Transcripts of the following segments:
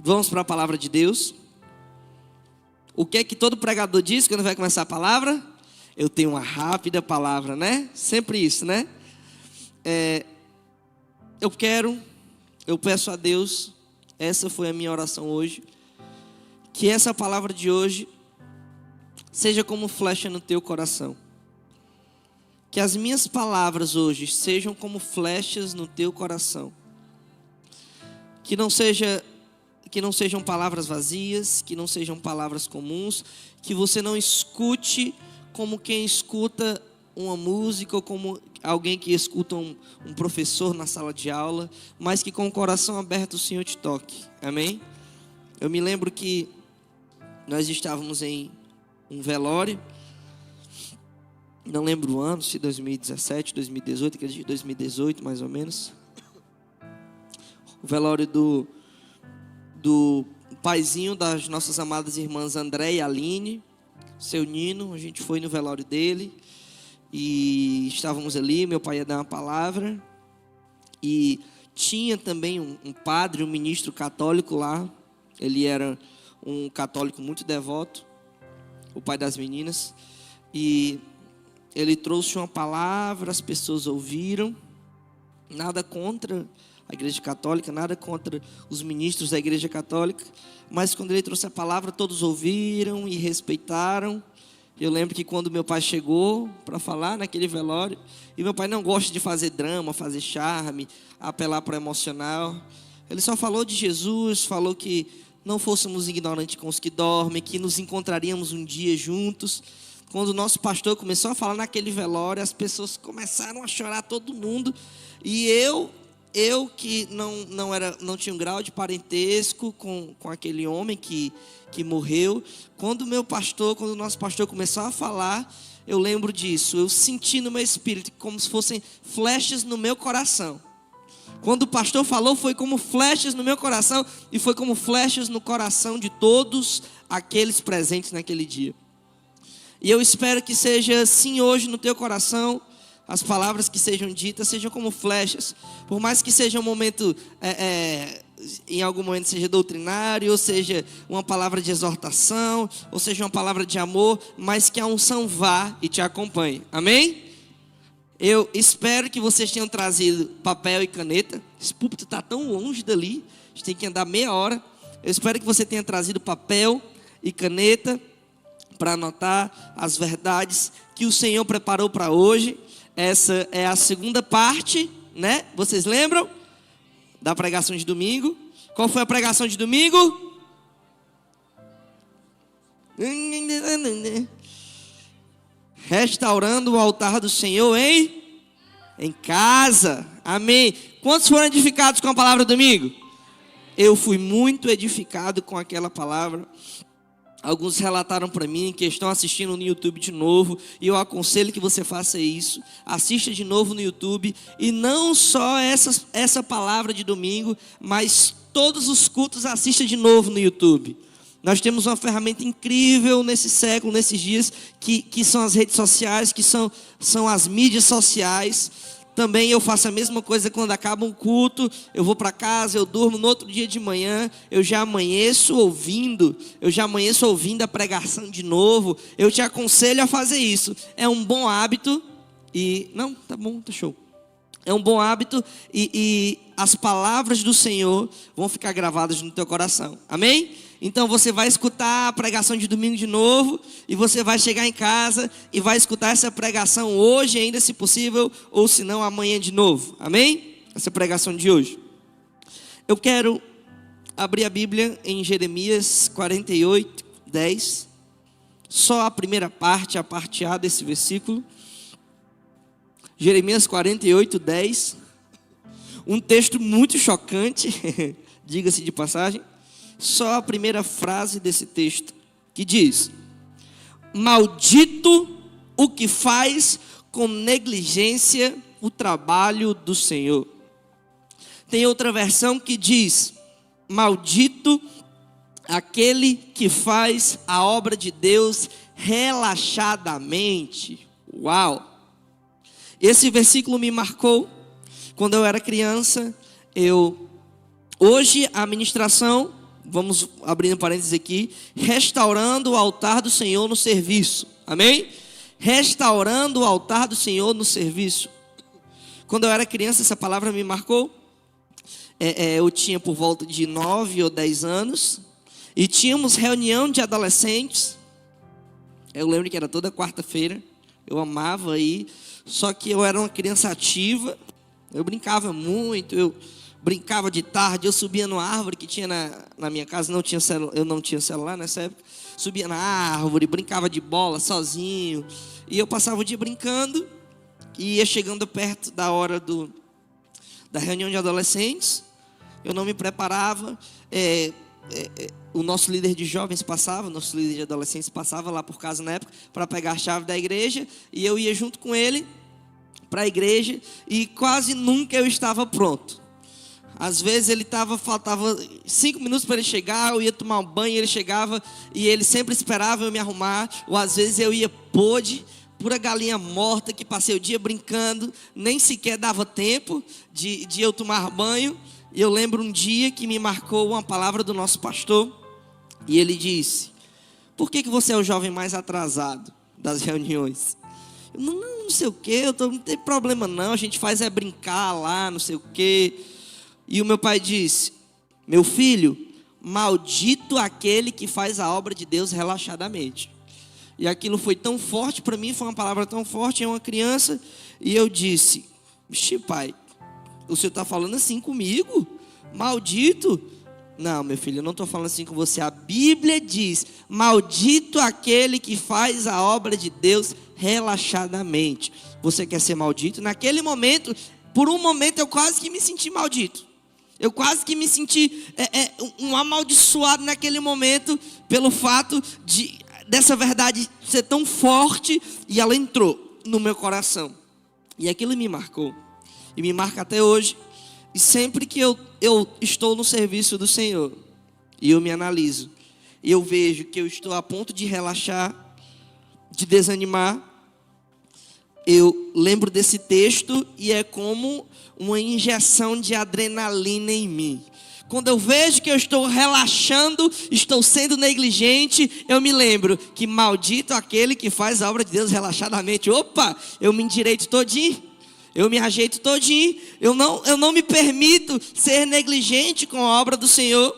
Vamos para a palavra de Deus. O que é que todo pregador diz quando vai começar a palavra? Eu tenho uma rápida palavra, né? Sempre isso, né? Eu peço a Deus, essa foi a minha oração hoje, que essa palavra de hoje seja como flecha no teu coração. Que as minhas palavras hoje sejam como flechas no teu coração. Que não sejam palavras vazias, que não sejam palavras comuns, que você não escute como quem escuta uma música ou como alguém que escuta um professor na sala de aula, mas que com o coração aberto o Senhor te toque. Amém? Eu me lembro que nós estávamos em um velório, não lembro o ano, se 2017, 2018, acredito 2018 mais ou menos. O velório do paizinho das nossas amadas irmãs André e Aline, seu Nino. A gente foi no velório dele e estávamos ali, meu pai ia dar uma palavra e tinha também um padre, um ministro católico lá. Ele era um católico muito devoto, o pai das meninas, e ele trouxe uma palavra, as pessoas ouviram. Nada contra a igreja católica, nada contra os ministros da igreja católica, mas quando ele trouxe a palavra, todos ouviram e respeitaram. Eu lembro que quando meu pai chegou para falar naquele velório, e meu pai não gosta de fazer drama, fazer charme, apelar para o emocional, ele só falou de Jesus, falou que não fôssemos ignorantes com os que dormem, que nos encontraríamos um dia juntos. Quando o nosso pastor começou a falar naquele velório, as pessoas começaram a chorar, todo mundo, e eu que não tinha um grau de parentesco com aquele homem que morreu, quando o nosso pastor começou a falar, eu lembro disso, eu senti no meu espírito como se fossem flechas no meu coração. Quando o pastor falou, foi como flechas no meu coração, e foi como flechas no coração de todos aqueles presentes naquele dia. E eu espero que seja assim hoje no teu coração. As palavras que sejam ditas sejam como flechas. Por mais que seja um momento, em algum momento seja doutrinário, ou seja uma palavra de exortação, ou seja uma palavra de amor, mas que a unção vá e te acompanhe. Amém? Eu espero que vocês tenham trazido papel e caneta. Esse púlpito está tão longe dali, a gente tem que andar meia hora. Eu espero que você tenha trazido papel e caneta para anotar as verdades que o Senhor preparou para hoje. Essa é a segunda parte, né? Vocês lembram da pregação de domingo? Qual foi a pregação de domingo? Restaurando o altar do Senhor em casa. Amém. Quantos foram edificados com a palavra domingo? Eu fui muito edificado com aquela palavra. Alguns relataram para mim que estão assistindo no YouTube de novo, e eu aconselho que você faça isso. Assista de novo no YouTube, e não só essa palavra de domingo, mas todos os cultos assista de novo no YouTube. Nós temos uma ferramenta incrível nesse século, nesses dias, que são as redes sociais, que são as mídias sociais. Também eu faço a mesma coisa quando acaba um culto, eu vou para casa, eu durmo, no outro dia de manhã, eu já amanheço ouvindo a pregação de novo. Eu te aconselho a fazer isso. É um bom hábito tá bom, tá show. É um bom hábito e as palavras do Senhor vão ficar gravadas no teu coração. Amém? Então você vai escutar a pregação de domingo de novo, e você vai chegar em casa e vai escutar essa pregação hoje ainda, se possível, ou se não amanhã de novo. Amém? Essa pregação de hoje. Eu quero abrir a Bíblia em Jeremias 48, 10. Só a primeira parte, a parte A desse versículo. Jeremias 48, 10. Um texto muito chocante, diga-se de passagem. Só a primeira frase desse texto, que diz: maldito o que faz com negligência o trabalho do Senhor. Tem outra versão que diz: maldito aquele que faz a obra de Deus relaxadamente. Uau! Esse versículo me marcou quando eu era criança. Hoje a ministração vamos abrindo parênteses aqui, restaurando o altar do Senhor no serviço. Amém? Restaurando o altar do Senhor no serviço. Quando eu era criança, essa palavra me marcou. Eu tinha por volta de 9 ou 10 anos. E tínhamos reunião de adolescentes. Eu lembro que era toda quarta-feira. Eu amava ir. Só que eu era uma criança ativa. Eu brincava muito. Eu brincava de tarde. Eu subia numa árvore que tinha na minha casa. Eu não tinha celular nessa época. Subia na árvore, brincava de bola sozinho. E eu passava o dia brincando. E ia chegando perto da hora da reunião de adolescentes. Eu não me preparava. O nosso líder de jovens passava, o nosso líder de adolescentes passava lá por casa na época para pegar a chave da igreja. E eu ia junto com ele para a igreja. E quase nunca eu estava pronto. Às vezes faltava 5 minutos para ele chegar, eu ia tomar um banho, ele chegava e ele sempre esperava eu me arrumar. Ou às vezes eu ia pura galinha morta, que passei o dia brincando, nem sequer dava tempo de eu tomar banho. E eu lembro um dia que me marcou uma palavra do nosso pastor, e ele disse: por que você é o jovem mais atrasado das reuniões? Eu, não sei o que, não tem problema não, a gente faz brincar lá, não sei o que. E o meu pai disse: meu filho, maldito aquele que faz a obra de Deus relaxadamente. E aquilo foi tão forte para mim, foi uma palavra tão forte, é uma criança. E eu disse: vixe, pai, o senhor está falando assim comigo? Maldito? Não, meu filho, eu não estou falando assim com você. A Bíblia diz: maldito aquele que faz a obra de Deus relaxadamente. Você quer ser maldito? Naquele momento, por um momento eu quase que me senti maldito. Eu quase que me senti um amaldiçoado naquele momento, pelo fato dessa verdade ser tão forte, e ela entrou no meu coração. E aquilo me marcou. E me marca até hoje. E sempre que eu estou no serviço do Senhor, e eu me analiso, e eu vejo que eu estou a ponto de relaxar, de desanimar, eu lembro desse texto e é como uma injeção de adrenalina em mim. Quando eu vejo que eu estou relaxando, estou sendo negligente, eu me lembro que maldito aquele que faz a obra de Deus relaxadamente. Opa, eu me endireito todinho, eu me ajeito todinho, eu não me permito ser negligente com a obra do Senhor,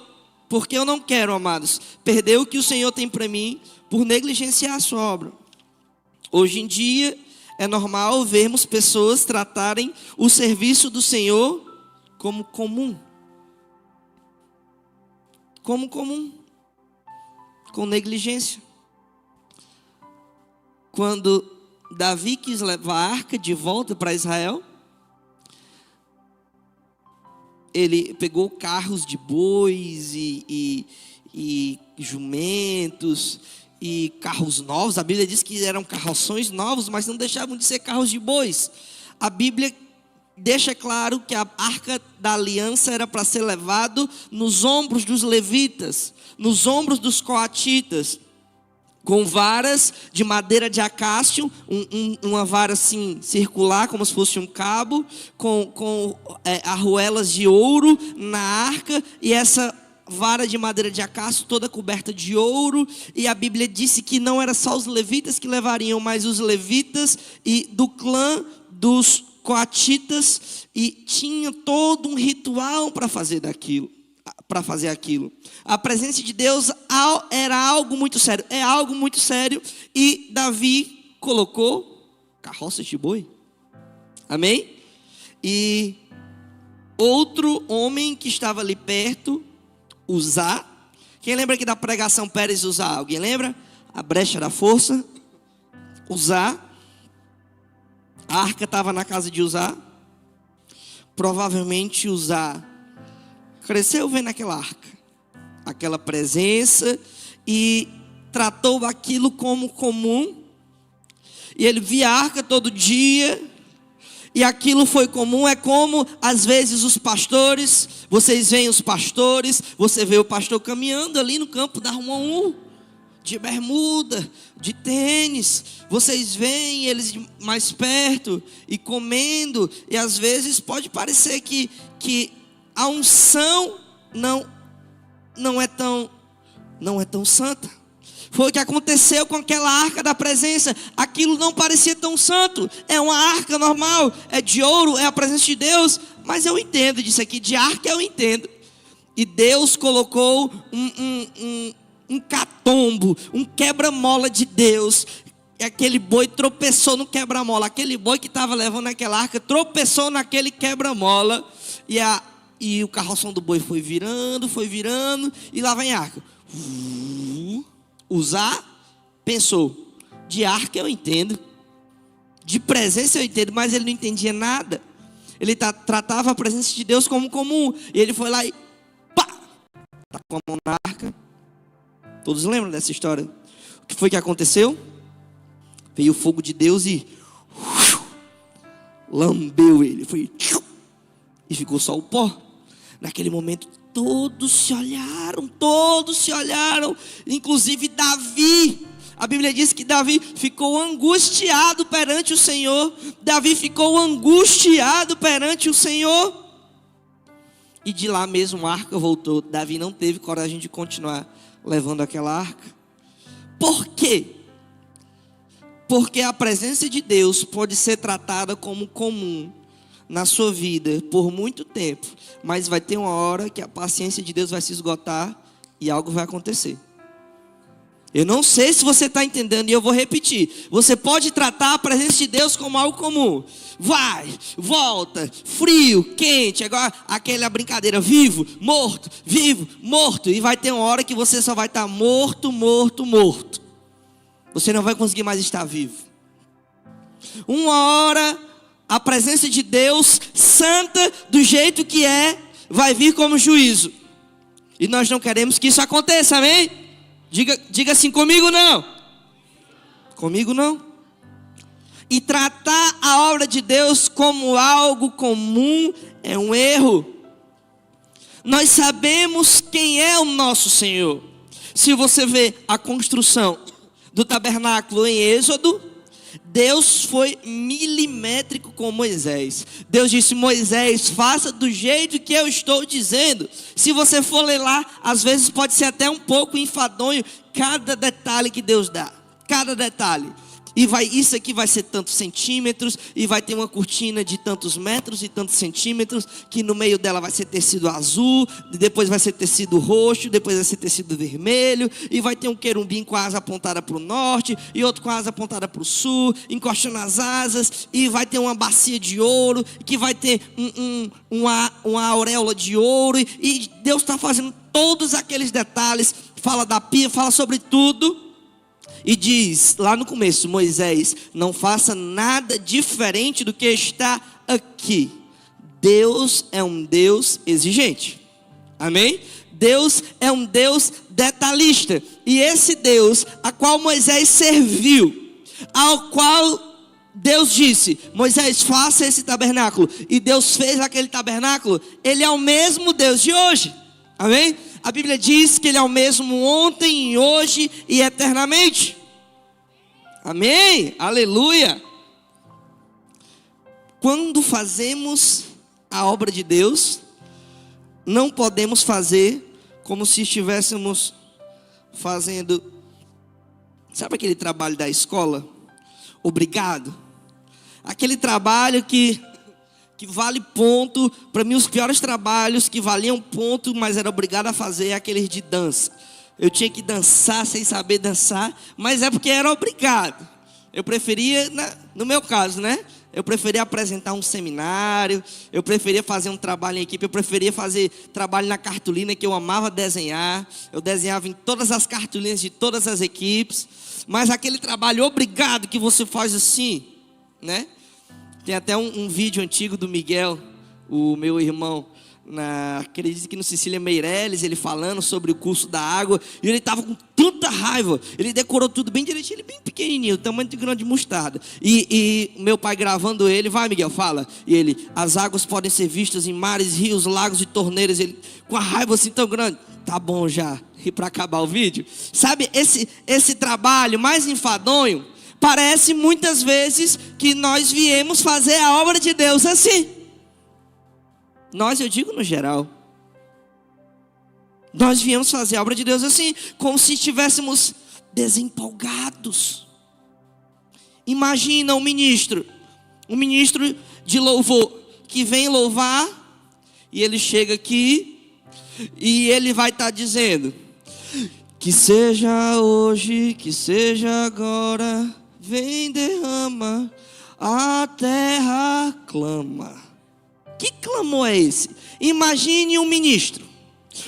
porque eu não quero, amados, perder o que o Senhor tem para mim por negligenciar a sua obra. Hoje em dia é normal vermos pessoas tratarem o serviço do Senhor como comum. Com negligência. Quando Davi quis levar a arca de volta para Israel, ele pegou carros de bois e jumentos e carros novos. A Bíblia diz que eram carroções novos, mas não deixavam de ser carros de bois. A Bíblia deixa claro que a arca da aliança era para ser levado nos ombros dos levitas, nos ombros dos coatitas, com varas de madeira de acácio, uma vara assim circular, como se fosse um cabo, com arruelas de ouro na arca, e essa vara de madeira de acácio toda coberta de ouro. E a Bíblia disse que não era só os levitas que levariam, mas os levitas e do clã dos coatitas, e tinha todo um ritual para fazer aquilo. A presença de Deus era algo muito sério, é algo muito sério. E Davi colocou carroças de boi. Amém? E outro homem que estava ali perto, Uzá. Quem lembra aqui da pregação Pérez Uzá? Alguém lembra? A brecha da força. Uzá. A arca estava na casa de Uzá. Provavelmente Uzá cresceu vendo aquela arca, aquela presença, e tratou aquilo como comum. E ele via a arca todo dia, e aquilo foi comum. É como às vezes os pastores, vocês veem os pastores, você vê o pastor caminhando ali no campo da Rua 1, de bermuda, de tênis. Vocês veem eles mais perto e comendo, e às vezes pode parecer que a unção não é tão santa. Foi o que aconteceu com aquela arca da presença. Aquilo não parecia tão santo. É uma arca normal, é de ouro, é a presença de Deus. Mas eu entendo disso aqui, de arca eu entendo. E Deus colocou um catombo, um quebra-mola de Deus. E aquele boi tropeçou no quebra-mola. Aquele boi que estava levando aquela arca tropeçou naquele quebra-mola. E o carroção do boi foi virando. E lá vem a arca. Usar, pensou. De arca eu entendo. De presença eu entendo, mas ele não entendia nada. Ele tratava a presença de Deus como comum. E ele foi lá e pá! Tacou a mão na arca. Todos lembram dessa história? O que foi que aconteceu? Veio o fogo de Deus e lambeu ele. Foi e ficou só o pó. Naquele momento todos se olharam, inclusive Davi. A Bíblia diz que Davi ficou angustiado perante o Senhor. E de lá mesmo a arca voltou. Davi não teve coragem de continuar levando aquela arca. Por quê? Porque a presença de Deus pode ser tratada como comum na sua vida por muito tempo, mas vai ter uma hora que a paciência de Deus vai se esgotar e algo vai acontecer. Eu não sei se você está entendendo e eu vou repetir. Você pode tratar a presença de Deus como algo comum. Vai, volta, frio, quente, agora aquela brincadeira, vivo, morto. E vai ter uma hora que você só vai estar morto. Você não vai conseguir mais estar vivo. Uma hora a presença de Deus, santa do jeito que é, vai vir como juízo. E nós não queremos que isso aconteça, amém? Diga assim, comigo não. Comigo não. E tratar a obra de Deus como algo comum é um erro. Nós sabemos quem é o nosso Senhor. Se você vê a construção do tabernáculo em Êxodo, Deus foi milimétrico com Moisés. Deus disse: Moisés, faça do jeito que eu estou dizendo. Se você for ler lá, às vezes pode ser até um pouco enfadonho cada detalhe que Deus dá. Cada detalhe. E isso aqui vai ser tantos centímetros, e vai ter uma cortina de tantos metros e tantos centímetros, que no meio dela vai ser tecido azul, depois vai ser tecido roxo, depois vai ser tecido vermelho, e vai ter um querubim com a asa apontada para o norte, e outro com a asa apontada para o sul, encostando as asas, e vai ter uma bacia de ouro, que vai ter uma auréola de ouro, e Deus está fazendo todos aqueles detalhes, fala da pia, fala sobre tudo. E diz lá no começo: Moisés, não faça nada diferente do que está aqui. Deus é um Deus exigente. Amém? Deus é um Deus detalhista. E esse Deus a qual Moisés serviu, ao qual Deus disse: Moisés, faça esse tabernáculo. E Deus fez aquele tabernáculo. Ele é o mesmo Deus de hoje. Amém? A Bíblia diz que Ele é o mesmo ontem, hoje e eternamente. Amém? Aleluia! Quando fazemos a obra de Deus, não podemos fazer como se estivéssemos fazendo. Sabe aquele trabalho da escola? Obrigado. Aquele trabalho que vale ponto. Para mim, os piores trabalhos que valiam ponto, mas era obrigado a fazer, é aqueles de dança. Eu tinha que dançar sem saber dançar, mas é porque era obrigado. Eu preferia, no meu caso, né? Eu preferia apresentar um seminário, eu preferia fazer um trabalho em equipe, eu preferia fazer trabalho na cartolina, que eu amava desenhar. Eu desenhava em todas as cartolinas de todas as equipes. Mas aquele trabalho obrigado que você faz assim, né? Tem até um vídeo antigo do Miguel, o meu irmão, acredito que no Cecília Meirelles, ele falando sobre o curso da água, e ele estava com tanta raiva, ele decorou tudo bem direitinho, ele bem pequenininho, tamanho de grão de mostarda, e meu pai gravando ele: vai, Miguel, fala. E ele: as águas podem ser vistas em mares, rios, lagos e torneiras. Ele com a raiva assim tão grande: tá bom já, e para acabar o vídeo, sabe, esse trabalho mais enfadonho, parece muitas vezes que nós viemos fazer a obra de Deus assim. Nós, eu digo no geral. Nós viemos fazer a obra de Deus assim, como se estivéssemos desempolgados. Imagina um ministro de louvor, que vem louvar, e ele chega aqui, e ele vai estar dizendo: que seja hoje, que seja agora, vem derrama, a terra clama. Que clamor é esse? Imagine um ministro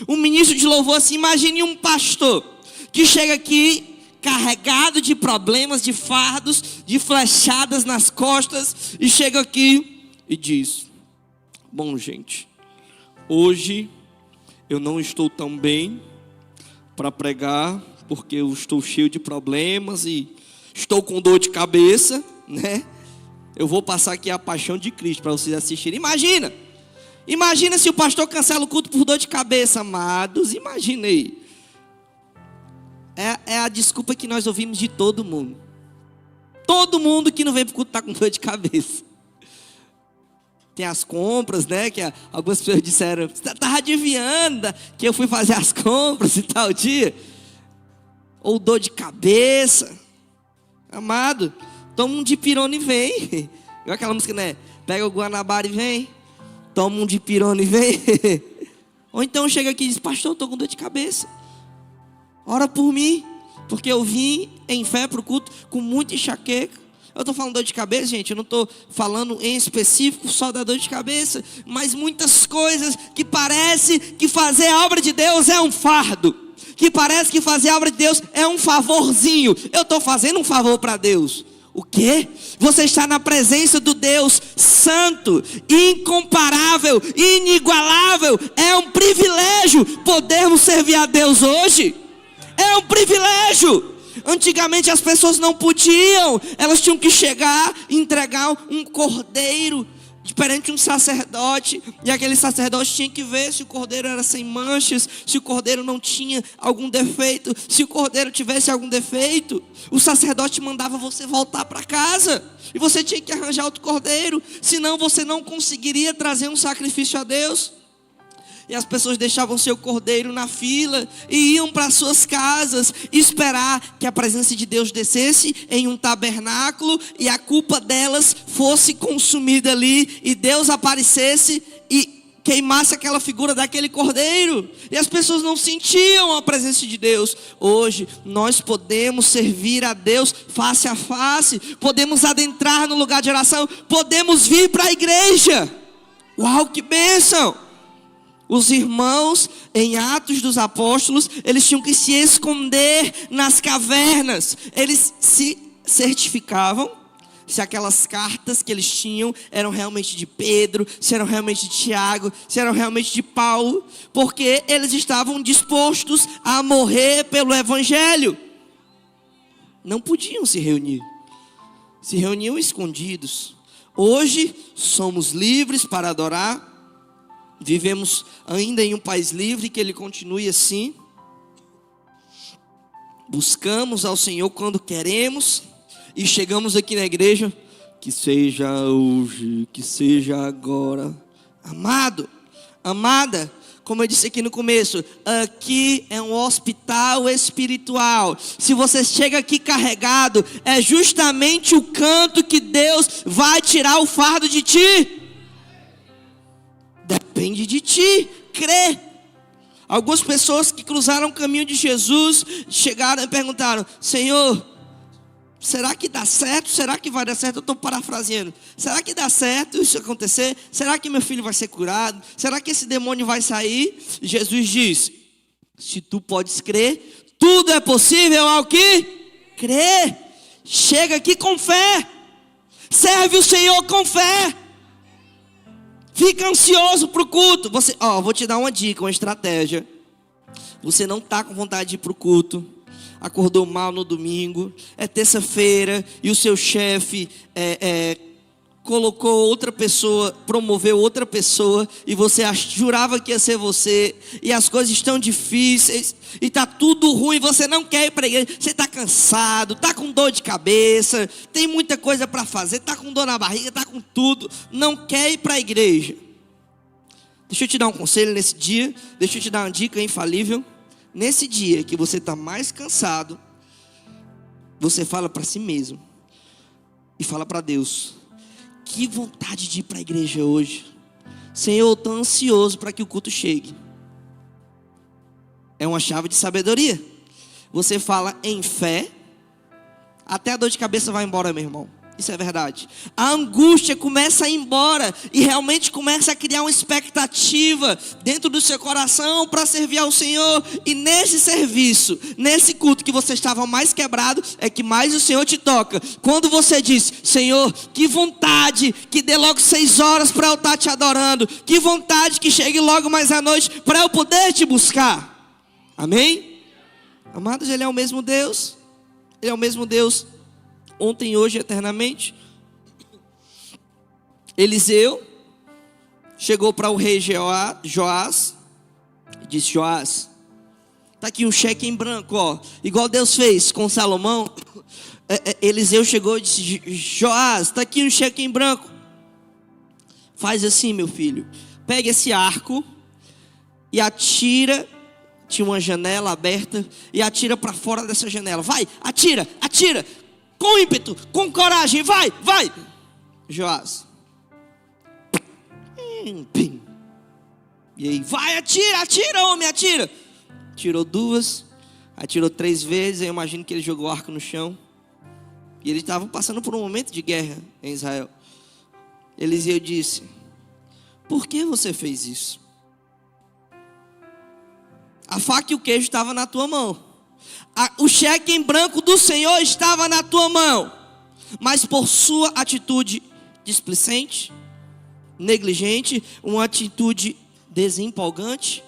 de louvor assim, imagine um pastor, que chega aqui, carregado de problemas, de fardos, de flechadas nas costas, e chega aqui e diz: bom, gente, hoje eu não estou tão bem para pregar, porque eu estou cheio de problemas e estou com dor de cabeça, né? Eu vou passar aqui a paixão de Cristo para vocês assistirem. Imagina se o pastor cancela o culto por dor de cabeça, amados. Imagina aí. É a desculpa que nós ouvimos de todo mundo. Todo mundo que não vem para o culto está com dor de cabeça. Tem as compras, né? Que algumas pessoas disseram: você estava adivinhando que eu fui fazer as compras e tal dia. Ou dor de cabeça. Amado, toma um dipirona e vem. Igual aquela música, né? Pega o Guanabara e vem. Toma um dipirona e vem. Ou então chega aqui e diz: pastor, eu estou com dor de cabeça. Ora por mim, porque eu vim em fé para o culto com muita enxaqueca. Eu estou falando dor de cabeça, gente, eu não estou falando em específico só da dor de cabeça, mas muitas coisas que parece que fazer a obra de Deus é um fardo, que parece que fazer a obra de Deus é um favorzinho. Eu estou fazendo um favor para Deus. O quê? Você está na presença do Deus santo, incomparável, inigualável. É um privilégio podermos servir a Deus hoje. É um privilégio. Antigamente as pessoas não podiam. Elas tinham que chegar e entregar um cordeiro perante um sacerdote. E aquele sacerdote tinha que ver se o cordeiro era sem manchas, se o cordeiro não tinha algum defeito. Se o cordeiro tivesse algum defeito, o sacerdote mandava você voltar para casa. E você tinha que arranjar outro cordeiro, senão você não conseguiria trazer um sacrifício a Deus. E as pessoas deixavam seu cordeiro na fila e iam para suas casas esperar que a presença de Deus descesse em um tabernáculo e a culpa delas fosse consumida ali, e Deus aparecesse e queimasse aquela figura daquele cordeiro. E as pessoas não sentiam a presença de Deus. Hoje nós podemos servir a Deus face a face, podemos adentrar no lugar de oração, podemos vir para a igreja. Uau, que bênção! Os irmãos, em Atos dos Apóstolos, eles tinham que se esconder nas cavernas. Eles se certificavam se aquelas cartas que eles tinham eram realmente de Pedro, se eram realmente de Tiago, se eram realmente de Paulo, porque eles estavam dispostos a morrer pelo Evangelho. Não podiam se reunir. Se reuniam escondidos. Hoje somos livres para adorar. Vivemos ainda em um país livre, que ele continue assim. Buscamos ao Senhor quando queremos e chegamos aqui na igreja. Que seja hoje, que seja agora. Amado, amada, como eu disse aqui no começo, aqui é um hospital espiritual. Se você chega aqui carregado, é justamente o canto que Deus vai tirar o fardo de ti. Depende de ti, crê. Algumas pessoas que cruzaram o caminho de Jesus chegaram e perguntaram: Senhor, será que dá certo? Será que vai dar certo? Eu estou parafraseando. Será que dá certo isso acontecer? Será que meu filho vai ser curado? Será que esse demônio vai sair? E Jesus diz: se tu podes crer, tudo é possível ao que crê. Chega aqui com fé. Serve o Senhor com fé. Fica ansioso para o culto. Vou te dar uma dica, uma estratégia. Você não está com vontade de ir para o culto, acordou mal no domingo, é terça-feira e o seu chefe colocou outra pessoa, promoveu outra pessoa, e você jurava que ia ser você, e as coisas estão difíceis, e está tudo ruim, você não quer ir para a igreja, você está cansado, está com dor de cabeça, tem muita coisa para fazer, está com dor na barriga, está com tudo, não quer ir para a igreja. Deixa eu te dar um conselho nesse dia, deixa eu te dar uma dica infalível. Nesse dia que você está mais cansado, você fala para si mesmo e fala para Deus: que vontade de ir para a igreja hoje. Senhor, eu estou ansioso para que o culto chegue. É uma chave de sabedoria. Você fala em fé, até a dor de cabeça vai embora, meu irmão. Isso é verdade. A angústia começa a ir embora e realmente começa a criar uma expectativa dentro do seu coração para servir ao Senhor. E nesse serviço, nesse culto que você estava mais quebrado, é que mais o Senhor te toca. Quando você diz: Senhor, que vontade que dê logo 6 horas para eu estar te adorando. Que vontade que chegue logo mais à noite para eu poder te buscar. Amém? Amados, Ele é o mesmo Deus. Ele é o mesmo Deus ontem, hoje, eternamente. Eliseu chegou para o rei Joás e disse: Joás, está aqui um cheque em branco, ó, igual Deus fez com Salomão. Eliseu chegou e disse: Joás, está aqui um cheque em branco. Faz assim, meu filho, pega esse arco e atira. Tinha uma janela aberta e atira para fora dessa janela. Vai, atira, atira. Com ímpeto, com coragem, vai. Joás. E aí, vai, atira, homem, atira. Tirou 2, atirou 3 vezes. Eu imagino que ele jogou o arco no chão. E eles estavam passando por um momento de guerra em Israel. Eliseu disse: por que você fez isso? A faca e o queijo estavam na tua mão. O cheque em branco do Senhor estava na tua mão. Mas por sua atitude displicente, negligente, uma atitude desempolgante,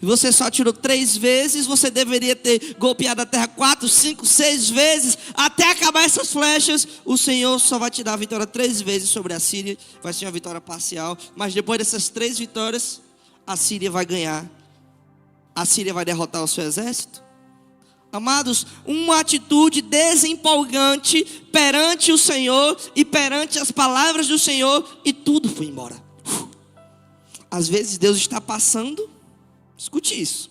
você só tirou 3 vezes. Você deveria ter golpeado a terra 4, 5, 6 vezes, até acabar essas flechas. O Senhor só vai te dar a vitória 3 vezes sobre a Síria. Vai ser uma vitória parcial, mas depois dessas 3 vitórias, a Síria vai ganhar. A Síria vai derrotar o seu exército. Amados, uma atitude desempolgante perante o Senhor e perante as palavras do Senhor, e tudo foi embora. Às vezes Deus está passando, escute isso.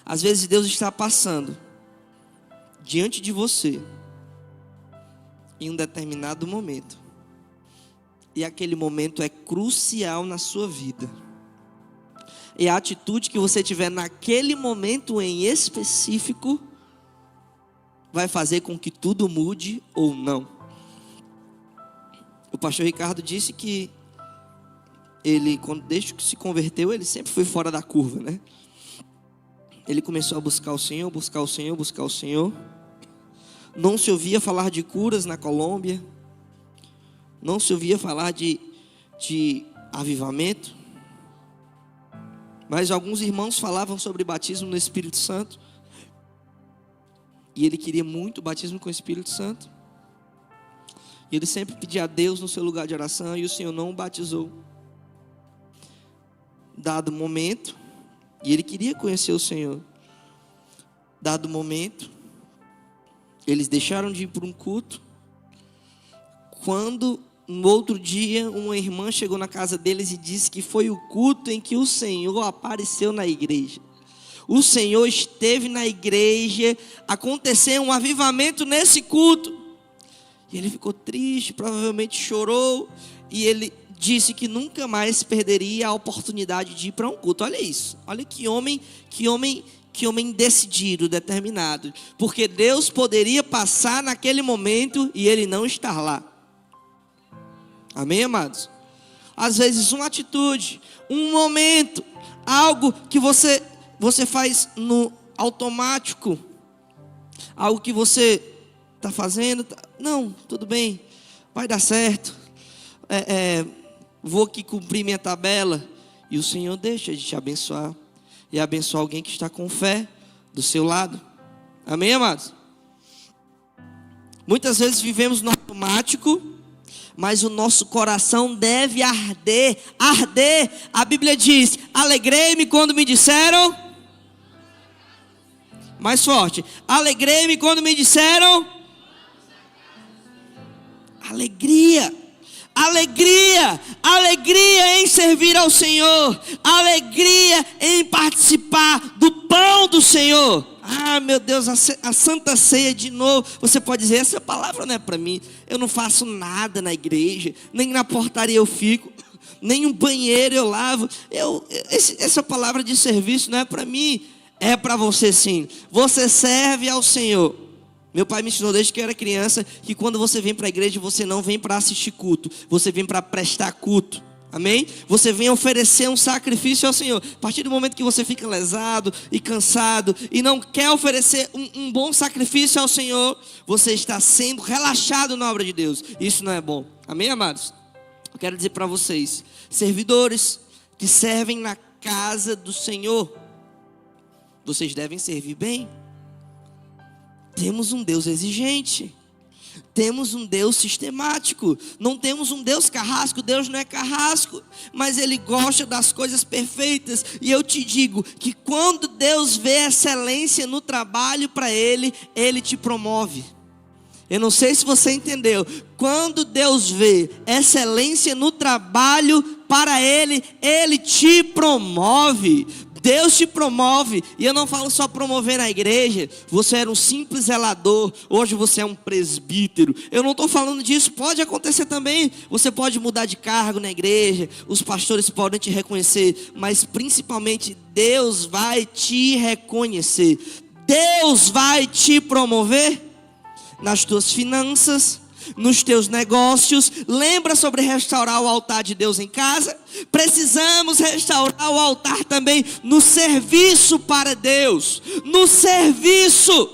Às vezes Deus está passando diante de você em um determinado momento. E aquele momento é crucial na sua vida. E a atitude que você tiver naquele momento em específico vai fazer com que tudo mude ou não. O pastor Ricardo disse que ele, desde que se converteu, ele sempre foi fora da curva, né? Ele começou a buscar o Senhor, buscar o Senhor, buscar o Senhor. Não se ouvia falar de curas na Colômbia. Não se ouvia falar de avivamento. Mas alguns irmãos falavam sobre batismo no Espírito Santo. E ele queria muito batismo com o Espírito Santo. E ele sempre pedia a Deus no seu lugar de oração, e o Senhor não o batizou. Dado momento, e ele queria conhecer o Senhor. Dado momento, eles deixaram de ir para um culto. Quando no outro dia, uma irmã chegou na casa deles e disse que foi o culto em que o Senhor apareceu na igreja. O Senhor esteve na igreja, aconteceu um avivamento nesse culto. E ele ficou triste, provavelmente chorou. E ele disse que nunca mais perderia a oportunidade de ir para um culto. Olha isso, olha que homem decidido, determinado. Porque Deus poderia passar naquele momento e ele não estar lá. Amém, amados? Às vezes uma atitude, um momento, algo que você faz no automático, algo que você está fazendo, não, tudo bem, vai dar certo, vou aqui cumprir minha tabela, e o Senhor deixa de te abençoar, e abençoar alguém que está com fé do seu lado. Amém, amados? Muitas vezes vivemos no automático, mas o nosso coração deve arder. A Bíblia diz: alegrei-me quando me disseram. Mais forte. Alegrei-me quando me disseram. Alegria. Alegria, alegria em servir ao Senhor, alegria em participar do pão do Senhor. Ah, meu Deus, a Santa Ceia de novo. Você pode dizer, essa palavra não é para mim. Eu não faço nada na igreja, nem na portaria eu fico, nem um banheiro eu lavo. Essa palavra de serviço não é para mim. É para você sim. Você serve ao Senhor. Meu pai me ensinou desde que eu era criança que quando você vem para a igreja, você não vem para assistir culto, você vem para prestar culto. Amém? Você vem oferecer um sacrifício ao Senhor. A partir do momento que você fica lesado e cansado e não quer oferecer um bom sacrifício ao Senhor, você está sendo relaxado na obra de Deus. Isso não é bom. Amém, amados? Eu quero dizer para vocês, servidores que servem na casa do Senhor, vocês devem servir bem. Temos um Deus exigente. Temos um Deus sistemático. Não temos um Deus carrasco. Deus não é carrasco, mas Ele gosta das coisas perfeitas. E eu te digo que quando Deus vê excelência no trabalho para Ele, Ele te promove. Eu não sei se você entendeu. Quando Deus vê excelência no trabalho para Ele, Ele te promove. Deus te promove, e eu não falo só promover na igreja. Você era um simples zelador, hoje você é um presbítero. Eu não estou falando disso, pode acontecer também. Você pode mudar de cargo na igreja, os pastores podem te reconhecer, mas principalmente Deus vai te reconhecer. Deus vai te promover nas tuas finanças, nos teus negócios. Lembra sobre restaurar o altar de Deus em casa? Precisamos restaurar o altar também no serviço para Deus. No serviço.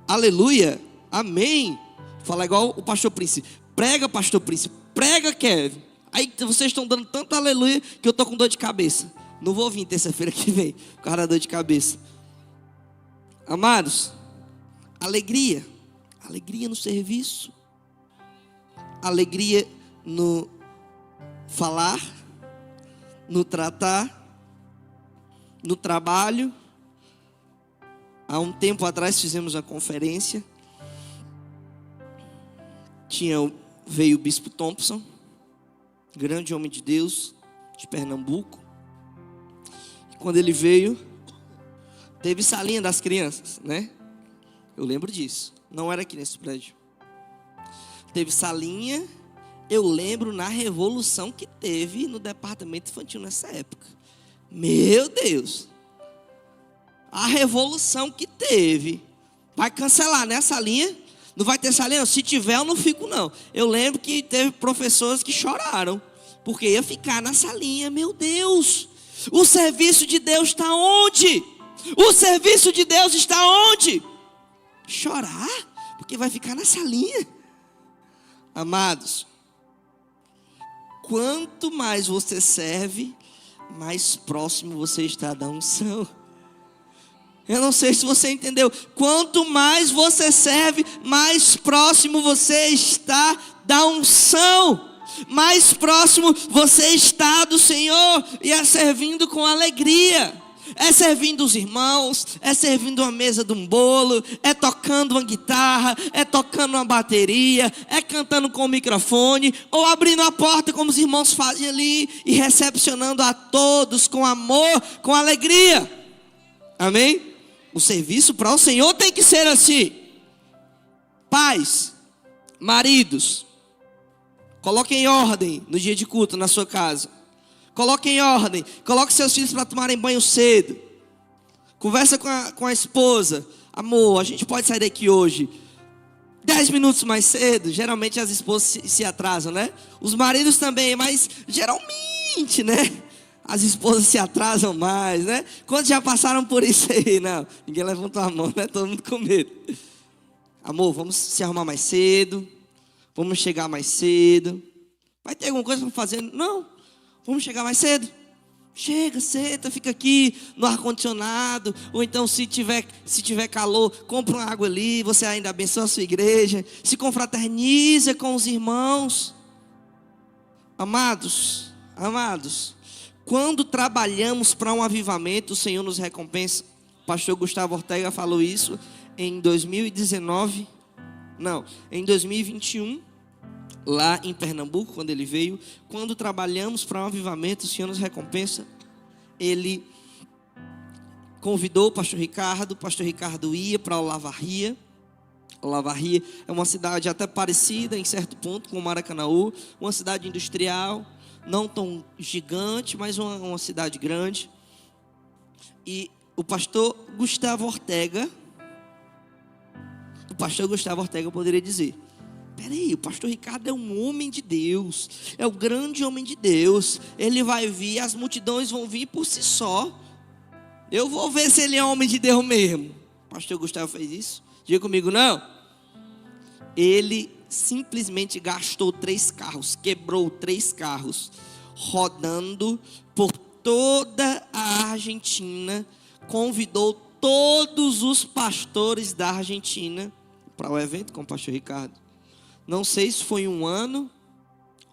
Aleluia, amém. Fala igual o pastor Príncipe. Prega, pastor Príncipe. Prega, Kevin. Aí vocês estão dando tanto aleluia que eu estou com dor de cabeça. Não vou vir terça-feira que vem por causa da dor de cabeça. Amados, alegria no serviço, alegria no falar, no tratar, no trabalho. Há um tempo atrás fizemos uma conferência, veio o Bispo Thompson, grande homem de Deus, de Pernambuco. E quando ele veio, teve salinha das crianças, né? Eu lembro disso. Não era aqui nesse prédio. Teve salinha. Eu lembro na revolução que teve no departamento infantil nessa época. Meu Deus. A revolução que teve. Vai cancelar, né, a salinha? Não vai ter salinha? Se tiver, eu não fico, não. Eu lembro que teve professores que choraram, porque ia ficar na salinha. Meu Deus. O serviço de Deus está onde? O serviço de Deus está onde? Chorar, porque vai ficar na salinha. Amados, quanto mais você serve, mais próximo você está da unção. Eu não sei se você entendeu. Quanto mais você serve, mais próximo você está da unção. Mais próximo você está do Senhor. E é servindo com alegria. É servindo os irmãos, é servindo uma mesa de um bolo, é tocando uma guitarra, é tocando uma bateria, é cantando com o microfone, ou abrindo a porta como os irmãos fazem ali e recepcionando a todos com amor, com alegria. Amém? O serviço para o Senhor tem que ser assim. Pais, maridos, coloquem em ordem no dia de culto na sua casa. Coloque em ordem. Coloque seus filhos para tomarem banho cedo. Conversa com a esposa. Amor, a gente pode sair daqui hoje 10 minutos mais cedo. Geralmente as esposas se atrasam, né? Os maridos também, mas geralmente, né? As esposas se atrasam mais, né? Quantos já passaram por isso aí? Não, ninguém levantou a mão, né? Todo mundo com medo. Amor, vamos se arrumar mais cedo. Vamos chegar mais cedo. Vai ter alguma coisa para fazer? Não. Vamos chegar mais cedo? Chega, senta, fica aqui no ar-condicionado. Ou então se tiver calor, compra uma água ali. Você ainda abençoa a sua igreja. Se confraterniza com os irmãos. Amados, quando trabalhamos para um avivamento, o Senhor nos recompensa. O pastor Gustavo Ortega falou isso em 2019, Não, em 2021, lá em Pernambuco, quando ele veio, quando trabalhamos para um avivamento, o Senhor nos recompensa, ele convidou o pastor Ricardo ia para Olavarria. Olavarria é uma cidade até parecida em certo ponto com Maracanaú, uma cidade industrial, não tão gigante, mas uma cidade grande. E o pastor Gustavo Ortega poderia dizer: peraí, o pastor Ricardo é um homem de Deus, é o grande homem de Deus, ele vai vir, as multidões vão vir por si só, eu vou ver se ele é homem de Deus mesmo. O pastor Gustavo fez isso? Diga comigo, não. Ele simplesmente gastou 3 carros, quebrou 3 carros, rodando por toda a Argentina, convidou todos os pastores da Argentina para o evento com o pastor Ricardo. Não sei se foi 1 ano,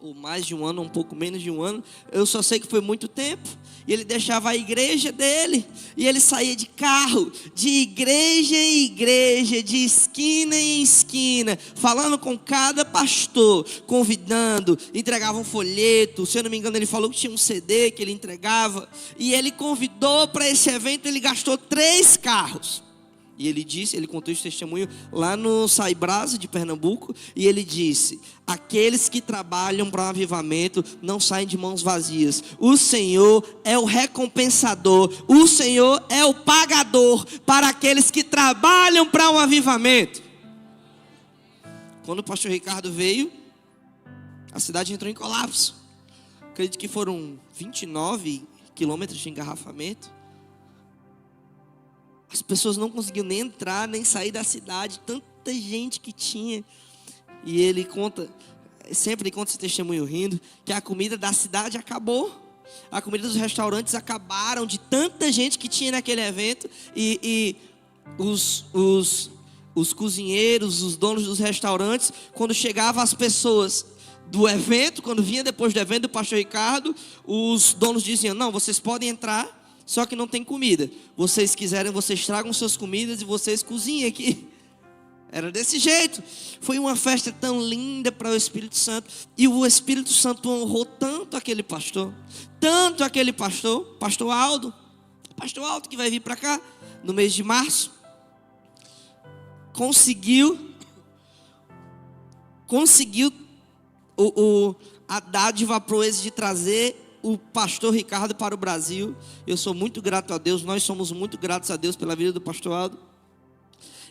ou mais de 1 ano, ou um pouco menos de 1 ano. Eu só sei que foi muito tempo. E ele deixava a igreja dele, e ele saía de carro, de igreja em igreja, de esquina em esquina, falando com cada pastor, convidando, entregava um folheto. Se eu não me engano, ele falou que tinha um CD que ele entregava. E ele convidou para esse evento, ele gastou 3 carros. E ele disse, ele contou esse testemunho lá no Saibrasa de Pernambuco. E ele disse: aqueles que trabalham para um avivamento não saem de mãos vazias. O Senhor é o recompensador. O Senhor é o pagador para aqueles que trabalham para um avivamento. Quando o pastor Ricardo veio, a cidade entrou em colapso. Acredito que foram 29 quilômetros de engarrafamento. As pessoas não conseguiam nem entrar, nem sair da cidade, tanta gente que tinha. E ele conta, sempre conta esse testemunho rindo, que a comida da cidade acabou. A comida dos restaurantes acabaram de tanta gente que tinha naquele evento. E os cozinheiros, os donos dos restaurantes, quando chegavam as pessoas do evento, quando vinha depois do evento do pastor Ricardo, os donos diziam: não, vocês podem entrar, só que não tem comida. Vocês quiserem, vocês tragam suas comidas e vocês cozinhem aqui. Era desse jeito. Foi uma festa tão linda para o Espírito Santo. E o Espírito Santo honrou tanto aquele pastor. Tanto aquele pastor, pastor Aldo. Pastor Aldo que vai vir para cá no mês de março. Conseguiu a dádiva proeza de trazer o pastor Ricardo para o Brasil. Eu sou muito grato a Deus, nós somos muito gratos a Deus pela vida do pastor Aldo.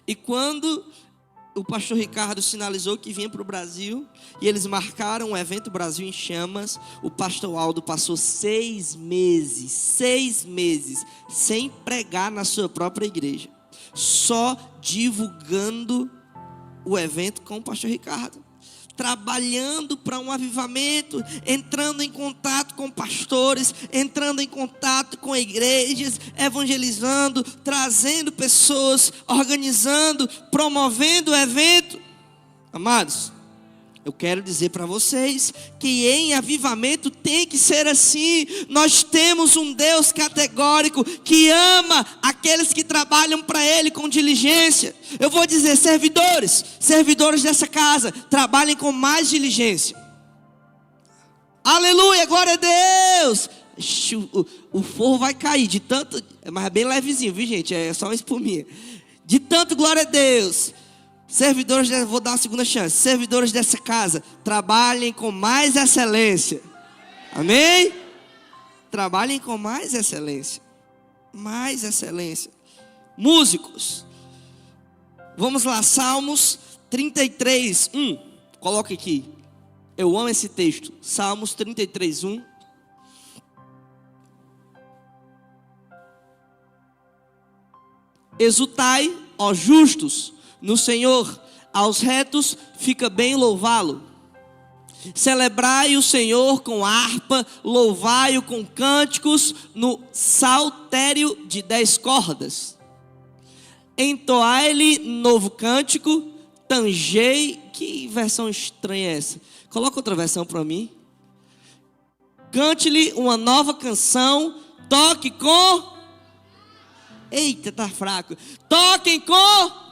E quando o pastor Ricardo sinalizou que vinha para o Brasil, e eles marcaram o evento Brasil em Chamas, o pastor Aldo passou 6 meses sem pregar na sua própria igreja, só divulgando o evento com o pastor Ricardo, trabalhando para um avivamento, entrando em contato com pastores, entrando em contato com igrejas, evangelizando, trazendo pessoas, organizando, promovendo o evento. Amados, eu quero dizer para vocês que em avivamento tem que ser assim. Nós temos um Deus categórico que ama aqueles que trabalham para Ele com diligência. Eu vou dizer, servidores dessa casa, trabalhem com mais diligência. Aleluia, glória a Deus. O forro vai cair de tanto, mas é bem levezinho, viu gente? É só uma espuminha. De tanto glória a Deus. Servidores, vou dar uma segunda chance. Servidores dessa casa, trabalhem com mais excelência. Amém? Trabalhem com mais excelência. Mais excelência. Músicos, vamos lá, Salmos 33, 1. Coloca aqui. Eu amo esse texto. Salmos 33, 1. Exultai, ó justos, no Senhor, aos retos fica bem louvá-lo. Celebrai o Senhor com harpa, louvai-o com cânticos no saltério de 10 cordas. Entoai-lhe novo cântico, tangei. Que versão estranha é essa? Coloca outra versão para mim. Cante-lhe uma nova canção, toque com... Eita, tá fraco. Toquem com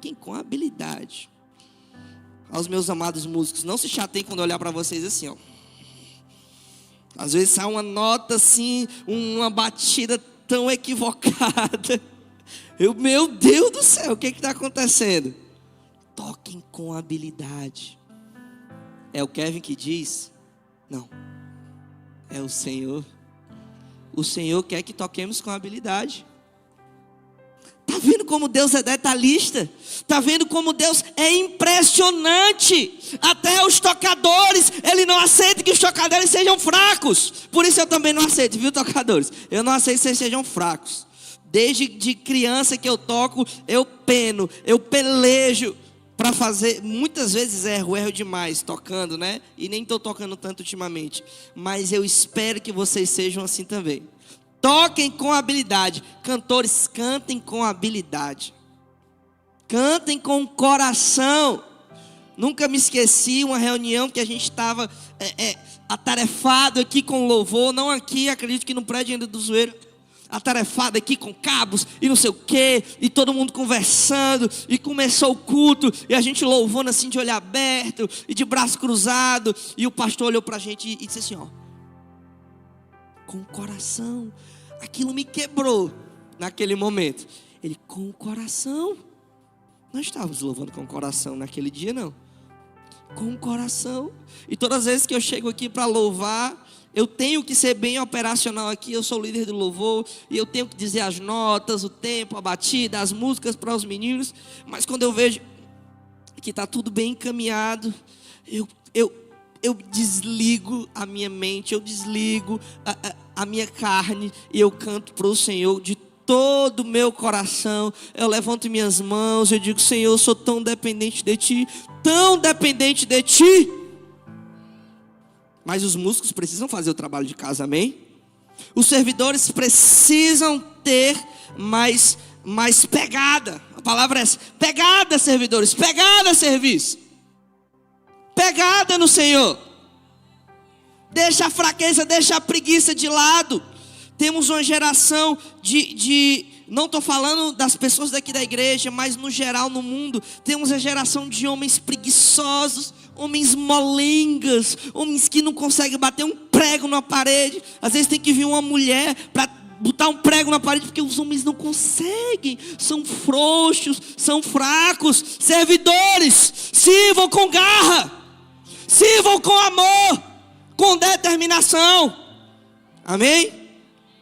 toquem com habilidade. Aos meus amados músicos, não se chateiem quando eu olhar para vocês assim, ó. Às vezes sai uma nota assim, uma batida tão equivocada. Meu Deus do céu, o que está acontecendo? Toquem com habilidade. É o Kevin que diz? Não. É o Senhor. O Senhor quer que toquemos com habilidade. Está vendo como Deus é detalhista? Está vendo como Deus é impressionante? Até os tocadores, Ele não aceita que os tocadores sejam fracos. Por isso eu também não aceito, viu, tocadores? Eu não aceito que vocês sejam fracos. Desde de criança que eu toco, eu peno, eu pelejo para fazer. Muitas vezes erro demais tocando, né? E nem estou tocando tanto ultimamente. Mas eu espero que vocês sejam assim também. Toquem com habilidade. Cantores, cantem com habilidade. Cantem com coração. Nunca me esqueci uma reunião que a gente estava atarefado aqui com louvor. Não aqui, acredito que no prédio ainda do Zoeiro. Atarefado aqui com cabos e não sei o quê. E todo mundo conversando. E começou o culto. E a gente louvando assim de olho aberto e de braço cruzado. E o pastor olhou para a gente e disse assim, ó. Com o coração. Aquilo me quebrou naquele momento. Ele, com o coração. Nós estávamos louvando com o coração naquele dia, não. Com o coração. E todas as vezes que eu chego aqui para louvar, eu tenho que ser bem operacional aqui. Eu sou o líder do louvor. E eu tenho que dizer as notas, o tempo, a batida, as músicas para os meninos. Mas quando eu vejo que está tudo bem encaminhado, eu desligo a minha mente, eu desligo a minha carne e eu canto para o Senhor de todo o meu coração. Eu levanto minhas mãos, eu digo, Senhor, eu sou tão dependente de Ti, tão dependente de Ti. Mas os músicos precisam fazer o trabalho de casa, amém? Os servidores precisam ter mais pegada. A palavra é essa, pegada, servidores, pegada, serviço. Pegada no Senhor. Deixa a fraqueza, deixa a preguiça de lado. Temos uma geração não estou falando das pessoas daqui da igreja, mas no geral no mundo, temos a geração de homens preguiçosos, homens molengas, homens que não conseguem bater um prego na parede. Às vezes tem que vir uma mulher para botar um prego na parede, porque os homens não conseguem, são frouxos, são fracos. Servidores, sirvam com garra, sirvam com amor, com determinação, amém?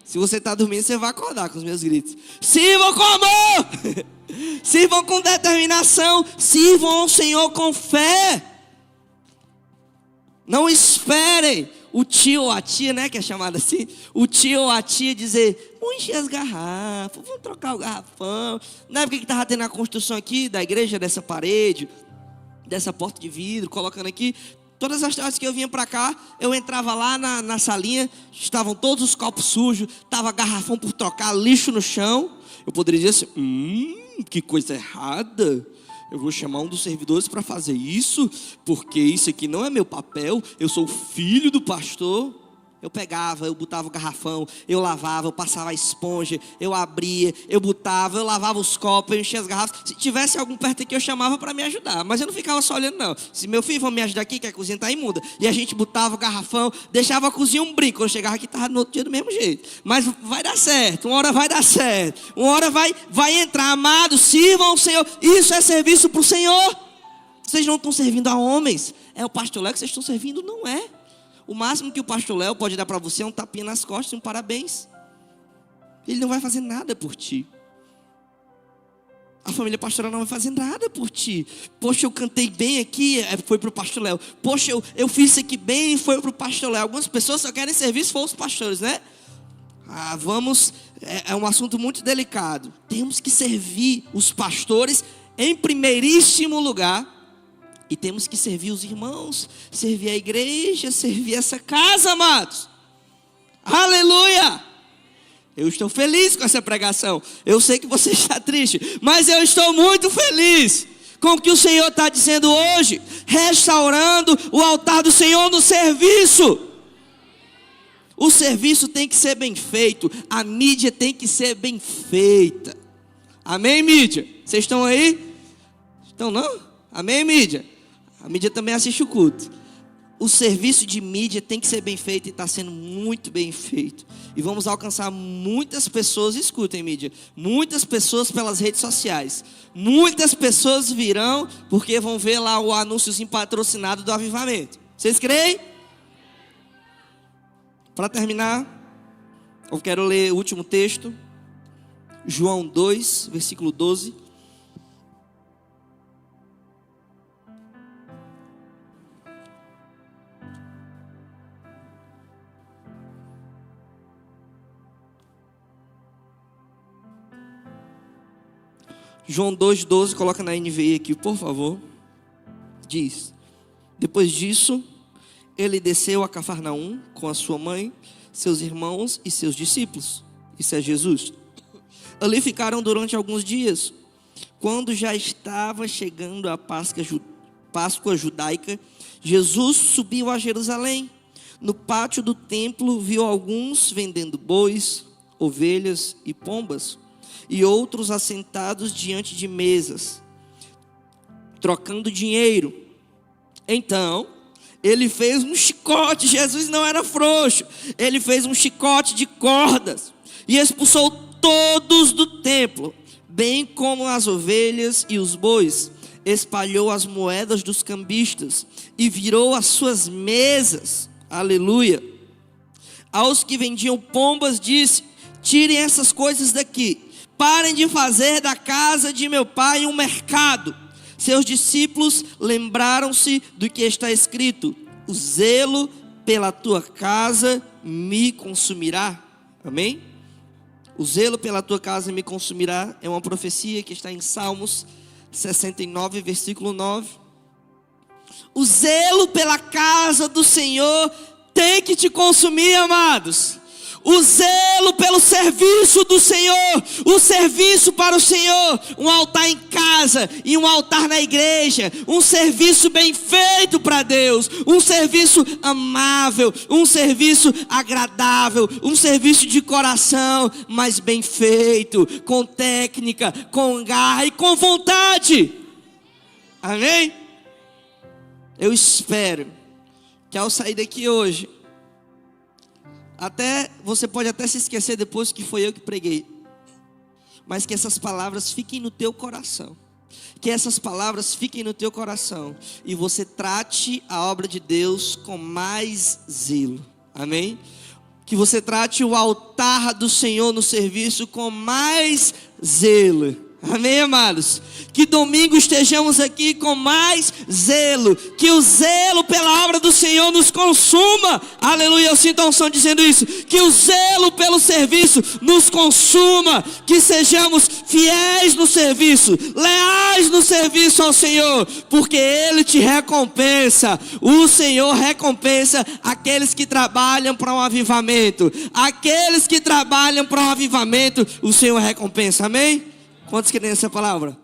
Se você está dormindo, você vai acordar com os meus gritos. Sirvam com amor, sirvam com determinação, sirvam ao Senhor com fé. Não esperem o tio ou a tia, né, que é chamada assim, o tio ou a tia dizer, vamos encher as garrafas, vamos trocar o garrafão. Na época que estava tendo a construção aqui da igreja, dessa parede, dessa porta de vidro, colocando aqui, todas as tardes que eu vinha para cá, eu entrava lá na salinha, estavam todos os copos sujos, estava garrafão por trocar, lixo no chão. Eu poderia dizer assim, que coisa errada. Eu vou chamar um dos servidores para fazer isso, porque isso aqui não é meu papel, eu sou o filho do pastor. Eu pegava, eu botava o garrafão, eu lavava, eu passava a esponja, eu abria, eu botava, eu lavava os copos, eu enchia as garrafas. Se tivesse algum perto aqui, eu chamava para me ajudar, mas eu não ficava só olhando, não. Se meu filho, vão me ajudar aqui, que a cozinha está imunda. E a gente botava o garrafão, deixava a cozinha um brinco. Quando eu chegava aqui, estava no outro dia do mesmo jeito. Mas vai dar certo, uma hora vai dar certo, uma hora vai entrar. Amados, sirvam ao Senhor. Isso é serviço para o Senhor. Vocês não estão servindo a homens. É o pastor Léo que vocês estão servindo, não é? O máximo que o pastor Léo pode dar para você é um tapinha nas costas e um parabéns. Ele não vai fazer nada por ti. A família pastoral não vai fazer nada por ti. Poxa, eu cantei bem aqui, foi para o pastor Léo. Poxa, eu fiz isso aqui bem, foi para o pastor Léo. Algumas pessoas só querem servir se for os pastores, né? É um assunto muito delicado. Temos que servir os pastores em primeiríssimo lugar. E temos que servir os irmãos, servir a igreja, servir essa casa, amados. Aleluia! Eu estou feliz com essa pregação. Eu sei que você está triste, mas eu estou muito feliz com o que o Senhor está dizendo hoje. Restaurando o altar do Senhor no serviço. O serviço tem que ser bem feito. A mídia tem que ser bem feita. Amém, mídia? Vocês estão aí? Então não? Amém, mídia? A mídia também assiste o culto. O serviço de mídia tem que ser bem feito e está sendo muito bem feito. E vamos alcançar muitas pessoas, escutem mídia, muitas pessoas pelas redes sociais. Muitas pessoas virão porque vão ver lá o anúnciozinho patrocinado do avivamento. Vocês creem? Para terminar, eu quero ler o último texto. João 2, versículo 12. João 2,12, coloca na NVI aqui, por favor. Diz: depois disso, ele desceu a Cafarnaum com a sua mãe, seus irmãos e seus discípulos. Isso é Jesus. Ali ficaram durante alguns dias. Quando já estava chegando a Páscoa judaica, Jesus subiu a Jerusalém. No pátio do templo, viu alguns vendendo bois, ovelhas e pombas, e outros assentados diante de mesas, trocando dinheiro. Então, ele fez um chicote. Jesus não era frouxo. Ele fez um chicote de cordas e expulsou todos do templo, bem como as ovelhas e os bois. Espalhou as moedas dos cambistas e virou as suas mesas. Aleluia. Aos que vendiam pombas disse: tirem essas coisas daqui. Parem de fazer da casa de meu pai um mercado. Seus discípulos lembraram-se do que está escrito: o zelo pela tua casa me consumirá. Amém? O zelo pela tua casa me consumirá é uma profecia que está em Salmos 69, versículo 9. O zelo pela casa do Senhor tem que te consumir, amados. O zelo pelo serviço do Senhor, o serviço para o Senhor, um altar em casa e um altar na igreja, um serviço bem feito para Deus, um serviço amável, um serviço agradável, um serviço de coração, mas bem feito, com técnica, com garra e com vontade. Amém? Eu espero que ao sair daqui hoje, você pode até se esquecer depois que foi eu que preguei, mas que essas palavras fiquem no teu coração. Que essas palavras fiquem no teu coração e você trate a obra de Deus com mais zelo. Amém? Que você trate o altar do Senhor no serviço com mais zelo. Amém, amados? Que domingo estejamos aqui com mais zelo. Que o zelo pela obra do Senhor nos consuma. Aleluia, eu sinto a unção dizendo isso. Que o zelo pelo serviço nos consuma. Que sejamos fiéis no serviço, leais no serviço ao Senhor, porque Ele te recompensa. O Senhor recompensa aqueles que trabalham para um avivamento. Aqueles que trabalham para um avivamento, o Senhor recompensa. Amém? Quantos querem essa palavra?